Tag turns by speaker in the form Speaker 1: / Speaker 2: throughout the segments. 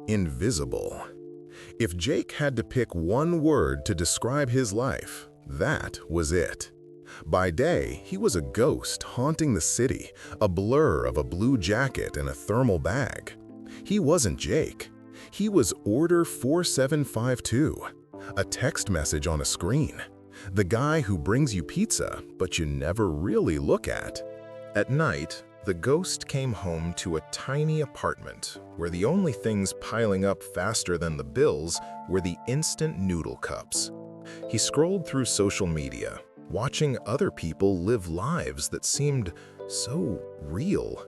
Speaker 1: Invisible. If Jake had to pick one word to describe his life, that was it. By day, he was a ghost haunting the city, a blur of a blue jacket and a thermal bag. He wasn't Jake. He was Order 4752, a text message on a screen. The guy who brings you pizza, but you never really look at. At night, the ghost came home to a tiny apartment where the only things piling up faster than the bills were the instant noodle cups. He scrolled through social media, watching other people live lives that seemed so real.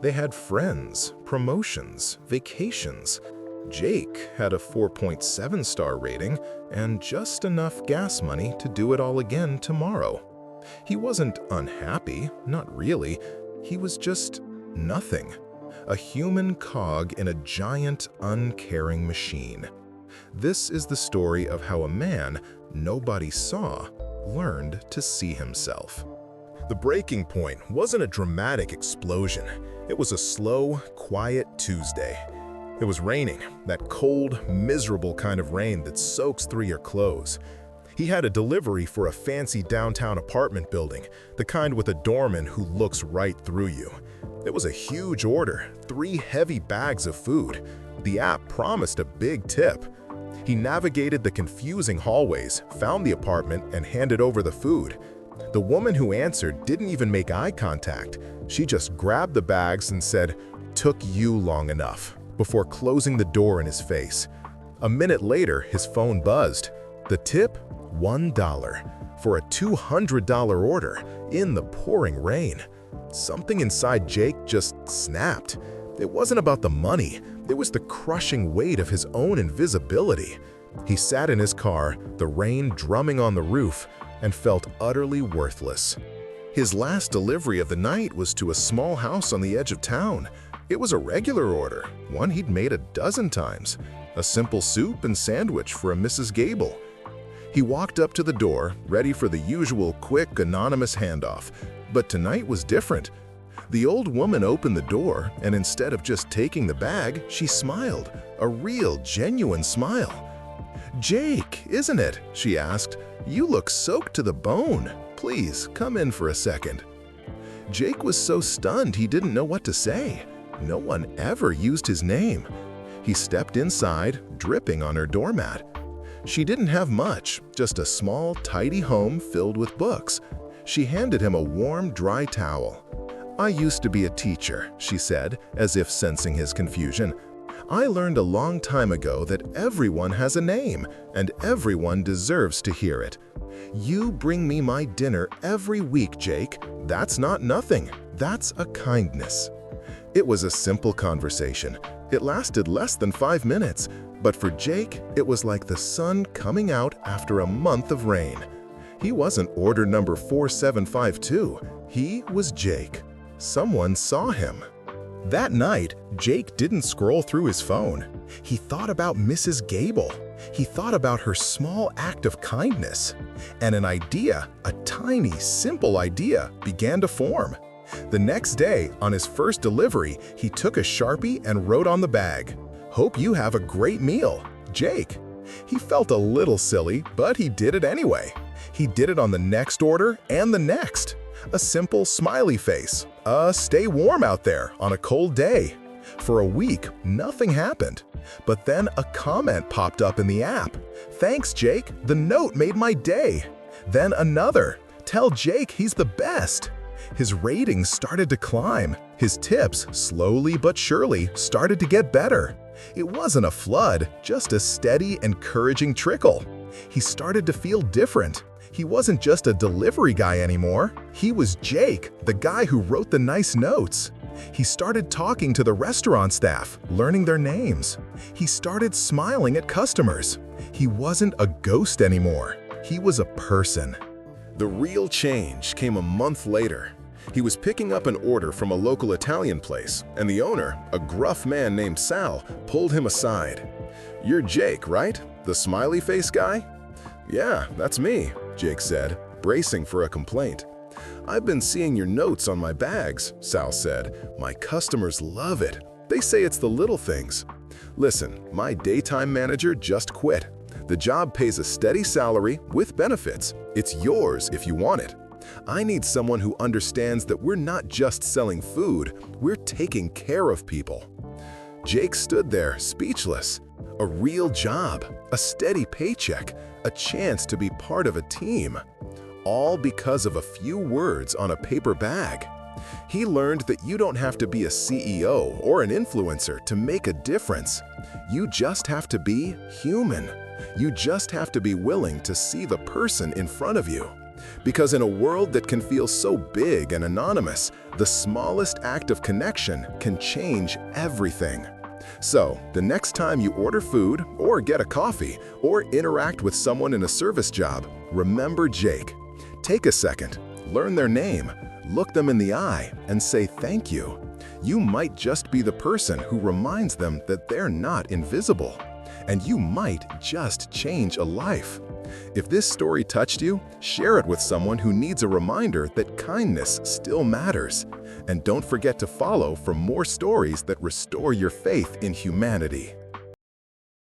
Speaker 1: They had friends, promotions, vacations. Jake had a 4.7-star rating and just enough gas money to do it all again tomorrow. He wasn't unhappy, not really. He was just nothing. A human cog in a giant, uncaring machine. This is the story of how a man nobody saw learned to see himself. The breaking point wasn't a dramatic explosion. It was a slow, quiet Tuesday. It was raining, that cold, miserable kind of rain that soaks through your clothes. He had a delivery for a fancy downtown apartment building, the kind with a doorman who looks right through you. It was a huge order, 3 heavy bags of food. The app promised a big tip. He navigated the confusing hallways, found the apartment, and handed over the food. The woman who answered didn't even make eye contact. She just grabbed the bags and said, "Took you long enough," before closing the door in his face. A minute later, his phone buzzed. The tip? $1 for a $200 order in the pouring rain. Something inside Jake just snapped. It wasn't about the money. It was the crushing weight of his own invisibility. He sat in his car, the rain drumming on the roof, and felt utterly worthless. His last delivery of the night was to a small house on the edge of town. It was a regular order, one he'd made a dozen times. A simple soup and sandwich for a Mrs. Gable. He walked up to the door, ready for the usual quick, anonymous handoff. But tonight was different. The old woman opened the door, and instead of just taking the bag, she smiled. A real, genuine smile. "Jake, isn't it?" she asked. "You look soaked to the bone. Please, come in for a second." Jake was so stunned he didn't know what to say. No one ever used his name. He stepped inside, dripping on her doormat. She didn't have much, just a small, tidy home filled with books. She handed him a warm, dry towel. "I used to be a teacher," she said, as if sensing his confusion. "I learned a long time ago that everyone has a name, and everyone deserves to hear it. You bring me my dinner every week, Jake. That's not nothing. That's a kindness." It was a simple conversation. It lasted less than 5 minutes, but for Jake, it was like the sun coming out after a month of rain. He wasn't order number 4752. He was Jake. Someone saw him. That night, Jake didn't scroll through his phone. He thought about Mrs. Gable. He thought about her small act of kindness. And an idea, a tiny, simple idea, began to form. The next day, on his first delivery, he took a Sharpie and wrote on the bag, "Hope you have a great meal, Jake." He felt a little silly, but he did it anyway. He did it on the next order and the next. A simple smiley face. Stay warm out there on a cold day. For a week, nothing happened. But then a comment popped up in the app. "Thanks, Jake. The note made my day." Then another. "Tell Jake he's the best." His ratings started to climb. His tips, slowly but surely, started to get better. It wasn't a flood, just a steady, encouraging trickle. He started to feel different. He wasn't just a delivery guy anymore. He was Jake, the guy who wrote the nice notes. He started talking to the restaurant staff, learning their names. He started smiling at customers. He wasn't a ghost anymore. He was a person. The real change came a month later. He was picking up an order from a local Italian place, and the owner, a gruff man named Sal, pulled him aside. "You're Jake, right? The smiley face guy?" "Yeah, that's me," Jake said, bracing for a complaint. "I've been seeing your notes on my bags," Sal said. "My customers love it. They say it's the little things. "Listen, my daytime manager just quit. The job pays a steady salary with benefits. It's yours if you want it. I need someone who understands that we're not just selling food, we're taking care of people." Jake stood there, speechless. A real job, a steady paycheck, a chance to be part of a team. All because of a few words on a paper bag. He learned that you don't have to be a CEO or an influencer to make a difference. You just have to be human. You just have to be willing to see the person in front of you. Because in a world that can feel so big and anonymous, the smallest act of connection can change everything. So, the next time you order food, or get a coffee, or interact with someone in a service job, remember Jake. Take a second, learn their name, look them in the eye, and say thank you. You might just be the person who reminds them that they're not invisible. And you might just change a life. If this story touched you, share it with someone who needs a reminder that kindness still matters. And don't forget to follow for more stories that restore your faith in humanity.